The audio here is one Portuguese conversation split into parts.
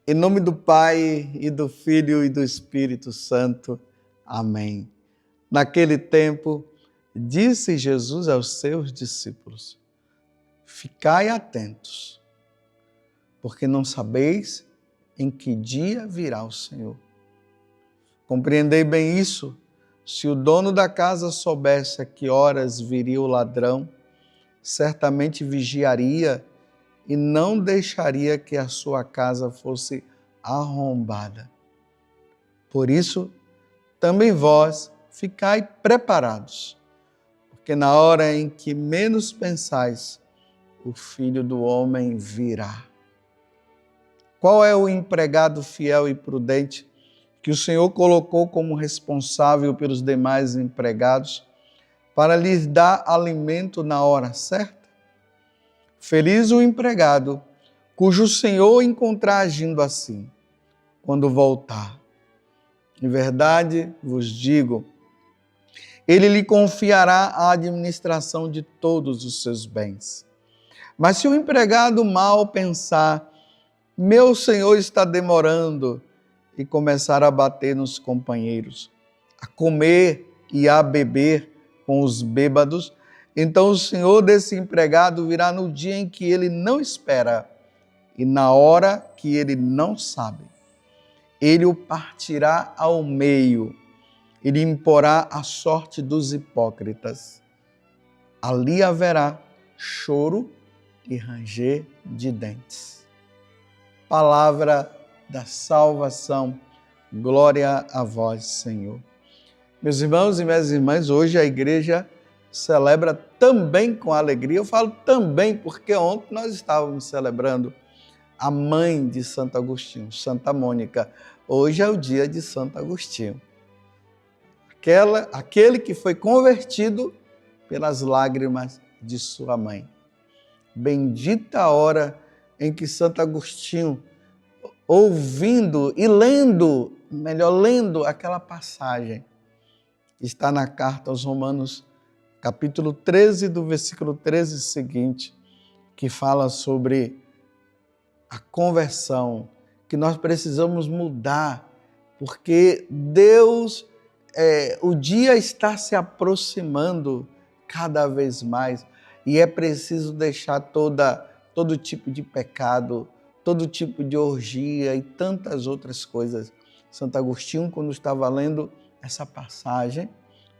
Em nome do Pai, e do Filho, e do Espírito Santo. Amém. Naquele tempo, disse Jesus aos seus discípulos: ficai atentos, porque não sabeis em que dia virá o Senhor. Compreendei bem isso. Se o dono da casa soubesse a que horas viria o ladrão, certamente vigiaria e não deixaria que a sua casa fosse arrombada. Por isso, também vós ficai preparados, porque na hora em que menos pensais, o Filho do Homem virá. Qual é o empregado fiel e prudente que o Senhor colocou como responsável pelos demais empregados para lhes dar alimento na hora certa? Feliz o empregado cujo Senhor encontrar agindo assim, quando voltar. Em verdade vos digo, ele lhe confiará a administração de todos os seus bens. Mas se o empregado mal pensar, meu senhor está demorando, e começar a bater nos companheiros, a comer e a beber com os bêbados, então o senhor desse empregado virá no dia em que ele não espera e na hora que ele não sabe. Ele o partirá ao meio e lhe imporá a sorte dos hipócritas. Ali haverá choro e ranger de dentes. Palavra da salvação. Glória a vós, Senhor. Meus irmãos e minhas irmãs, hoje a igreja celebra também com alegria. Eu falo também porque ontem nós estávamos celebrando a mãe de Santo Agostinho, Santa Mônica. Hoje é o dia de Santo Agostinho. Aquele que foi convertido pelas lágrimas de sua mãe. Bendita a hora em que Santo Agostinho, ouvindo e lendo aquela passagem, está na carta aos Romanos, capítulo 13, do versículo 13 seguinte, que fala sobre a conversão, que nós precisamos mudar, porque Deus, o dia está se aproximando cada vez mais e é preciso deixar todo tipo de pecado, todo tipo de orgia e tantas outras coisas. Santo Agostinho, quando estava lendo essa passagem,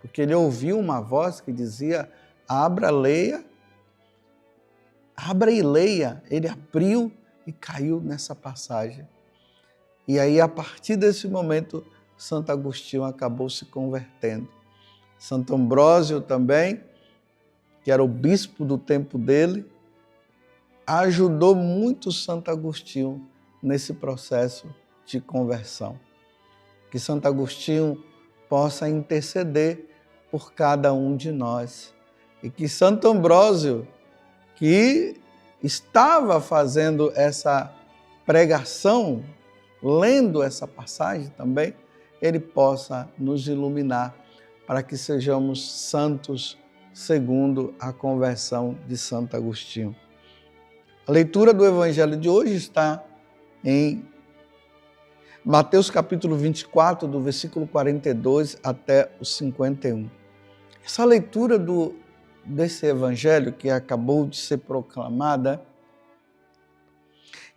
porque ele ouviu uma voz que dizia: abra e leia. Ele abriu e caiu nessa passagem. E aí, a partir desse momento, Santo Agostinho acabou se convertendo. Santo Ambrósio também, que era o bispo do tempo dele, ajudou muito Santo Agostinho nesse processo de conversão. Que Santo Agostinho possa interceder por cada um de nós. E que Santo Ambrósio, que estava fazendo essa pregação, lendo essa passagem também, ele possa nos iluminar para que sejamos santos segundo a conversão de Santo Agostinho. A leitura do Evangelho de hoje está em Mateus capítulo 24, do versículo 42 até o 51. Essa leitura desse Evangelho que acabou de ser proclamada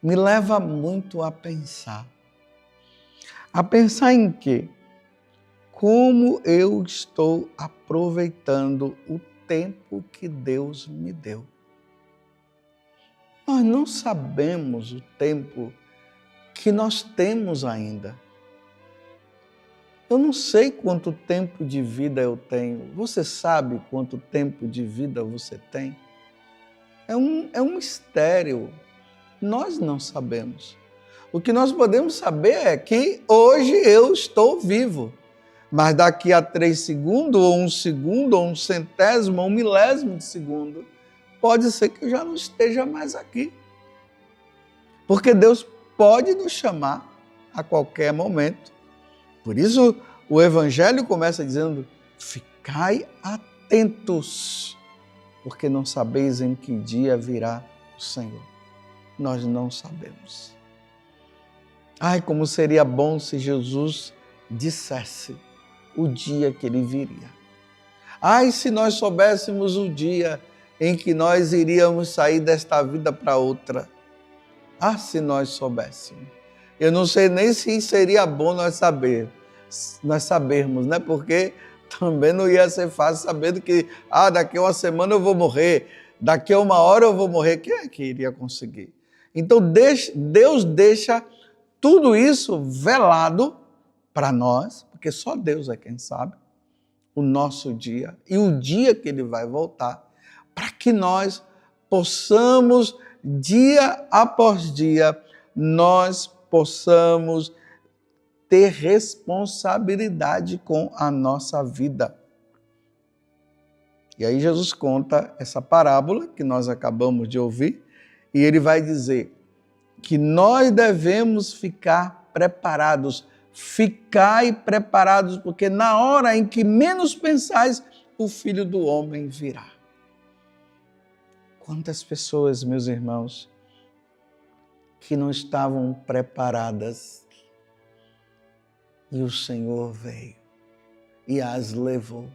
me leva muito a pensar. A pensar em quê? Como eu estou aproveitando o tempo que Deus me deu. Nós não sabemos o tempo que nós temos ainda. Eu não sei quanto tempo de vida eu tenho. Você sabe quanto tempo de vida você tem? É um mistério. Nós não sabemos. O que nós podemos saber é que hoje eu estou vivo. Mas daqui a 3 segundos, ou 1 segundo, ou 1 centésimo, ou 1 milésimo de segundo, pode ser que eu já não esteja mais aqui. Porque Deus pode nos chamar a qualquer momento. Por isso, o Evangelho começa dizendo: ficai atentos, porque não sabeis em que dia virá o Senhor. Nós não sabemos. Ai, como seria bom se Jesus dissesse o dia que ele viria. Ai, se nós soubéssemos o dia em que nós iríamos sair desta vida para outra. Ah, se nós soubéssemos. Eu não sei nem se seria bom nós sabermos, né? Porque também não ia ser fácil sabendo que daqui a uma semana eu vou morrer, daqui a uma hora eu vou morrer. Quem é que iria conseguir? Então Deus deixa tudo isso velado para nós, porque só Deus é quem sabe o nosso dia e o dia que ele vai voltar, para que nós possamos, dia após dia, nós possamos ter responsabilidade com a nossa vida. E aí Jesus conta essa parábola que nós acabamos de ouvir, e ele vai dizer que nós devemos ficar preparados. Ficai preparados, porque na hora em que menos pensais, o Filho do Homem virá. Quantas pessoas, meus irmãos, que não estavam preparadas e o Senhor veio e as levou.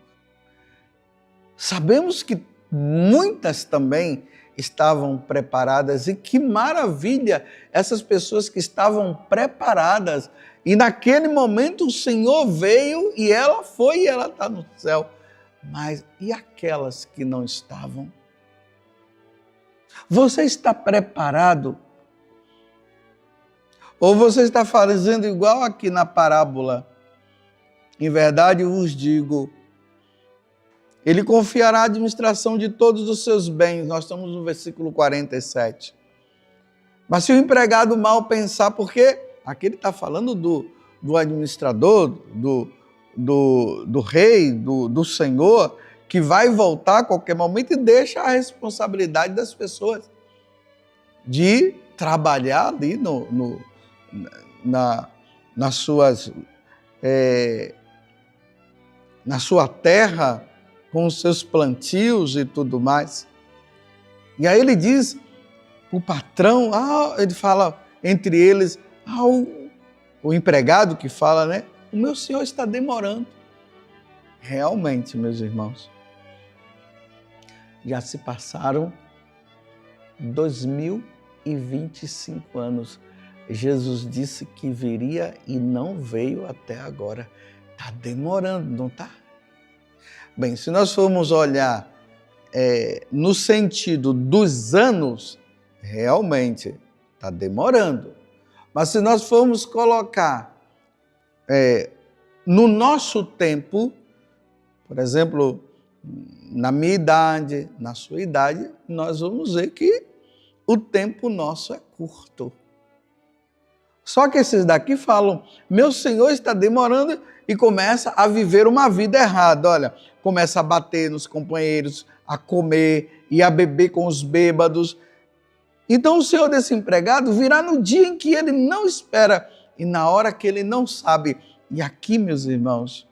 Sabemos que muitas também estavam preparadas, e que maravilha essas pessoas que estavam preparadas, e naquele momento o Senhor veio e ela foi e ela está no céu. Mas e aquelas que não estavam? Você está preparado? Ou você está fazendo igual aqui na parábola? Em verdade vos digo, ele confiará a administração de todos os seus bens. Nós estamos no versículo 47. Mas se o empregado mal pensar, porque aqui ele está falando do administrador, do rei, do Senhor, que vai voltar a qualquer momento, e deixa a responsabilidade das pessoas de trabalhar ali na sua terra, com os seus plantios e tudo mais. E aí ele diz, o patrão, ele fala entre eles, o empregado que fala, né? O meu senhor está demorando. Realmente, meus irmãos, já se passaram 2025 anos. Jesus disse que viria e não veio até agora. Está demorando, não está? Bem, se nós formos olhar no sentido dos anos, realmente está demorando. Mas se nós formos colocar no nosso tempo, por exemplo, na minha idade, na sua idade, nós vamos ver que o tempo nosso é curto. Só que esses daqui falam, meu Senhor está demorando, e começa a viver uma vida errada. Olha, começa a bater nos companheiros, a comer e a beber com os bêbados. Então o senhor desse empregado virá no dia em que ele não espera e na hora que ele não sabe. E aqui, meus irmãos,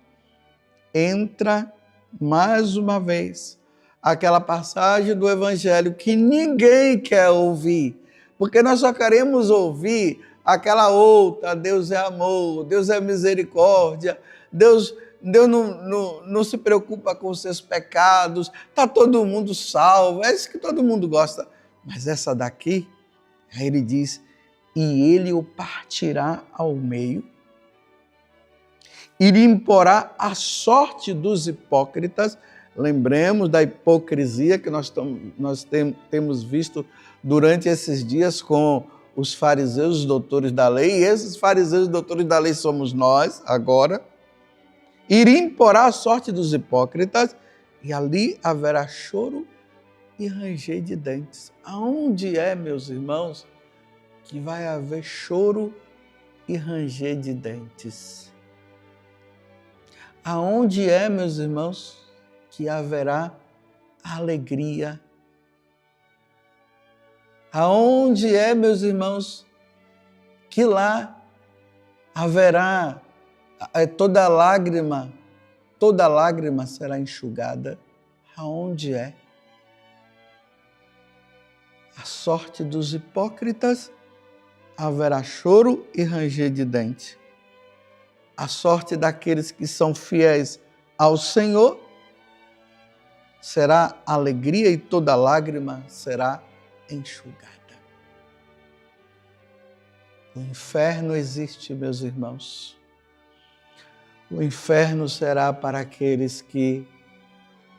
entra mais uma vez aquela passagem do Evangelho que ninguém quer ouvir, porque nós só queremos ouvir aquela outra, Deus é amor, Deus é misericórdia, Deus não se preocupa com os seus pecados, está todo mundo salvo, é isso que todo mundo gosta. Mas essa daqui, aí ele diz, e ele o partirá ao meio, e lhe imporá a sorte dos hipócritas. Lembremos da hipocrisia que nós temos visto durante esses dias com os fariseus, os doutores da lei, e esses fariseus e doutores da lei somos nós agora. Iria imporá a sorte dos hipócritas, e ali haverá choro e ranger de dentes. Aonde é, meus irmãos, que vai haver choro e ranger de dentes? Aonde é, meus irmãos, que haverá alegria? Aonde é, meus irmãos, que lá haverá toda lágrima, toda lágrima será enxugada. Aonde é? A sorte dos hipócritas, haverá choro e ranger de dente. A sorte daqueles que são fiéis ao Senhor será alegria e toda lágrima será enxugada. O inferno existe, meus irmãos. O inferno será para aqueles que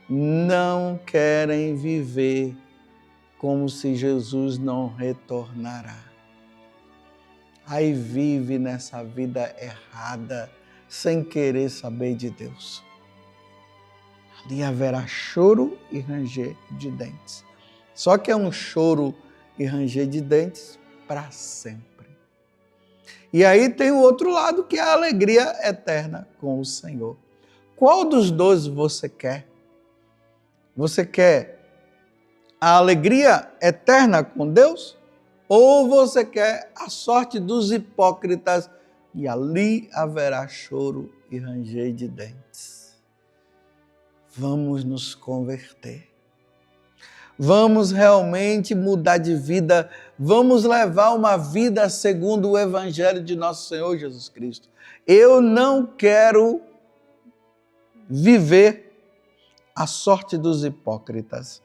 não querem viver como se Jesus não retornará. Aí vive nessa vida errada, sem querer saber de Deus. Ali haverá choro e ranger de dentes. Só que é um choro e ranger de dentes para sempre. E aí tem o outro lado, que é a alegria eterna com o Senhor. Qual dos dois você quer? Você quer a alegria eterna com Deus? Ou você quer a sorte dos hipócritas e ali haverá choro e ranger de dentes? Vamos nos converter. Vamos realmente mudar de vida. Vamos levar uma vida segundo o Evangelho de nosso Senhor Jesus Cristo. Eu não quero viver a sorte dos hipócritas.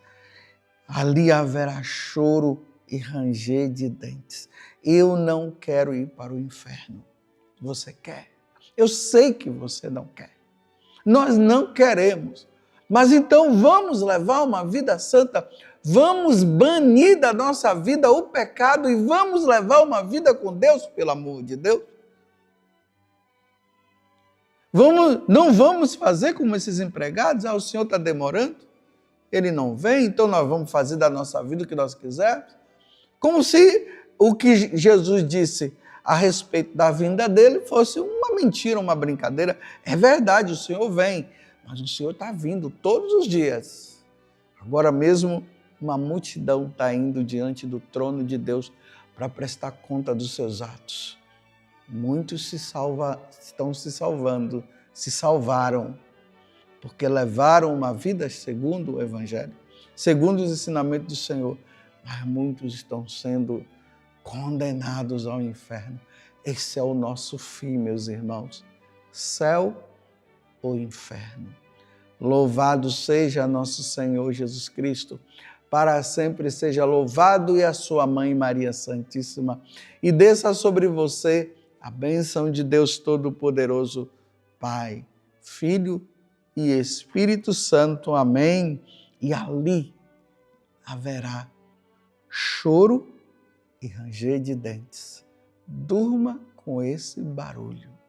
Ali haverá choro e ranger de dentes. Eu não quero ir para o inferno. Você quer? Eu sei que você não quer. Nós não queremos. Mas então vamos levar uma vida santa, vamos banir da nossa vida o pecado e vamos levar uma vida com Deus, pelo amor de Deus. Não vamos fazer como esses empregados, o Senhor está demorando, Ele não vem, então nós vamos fazer da nossa vida o que nós quisermos. Como se o que Jesus disse a respeito da vinda dele fosse uma mentira, uma brincadeira. É verdade, o Senhor vem, mas o Senhor está vindo todos os dias. Agora mesmo, uma multidão está indo diante do trono de Deus para prestar conta dos seus atos. Muitos estão se salvando, se salvaram, porque levaram uma vida segundo o Evangelho, segundo os ensinamentos do Senhor. Mas muitos estão sendo condenados ao inferno. Esse é o nosso fim, meus irmãos. Céu ou inferno. Louvado seja nosso Senhor Jesus Cristo. Para sempre seja louvado e a sua mãe Maria Santíssima. E desça sobre você a bênção de Deus Todo-Poderoso, Pai, Filho e Espírito Santo. Amém. E ali haverá choro e ranger de dentes. Durma com esse barulho.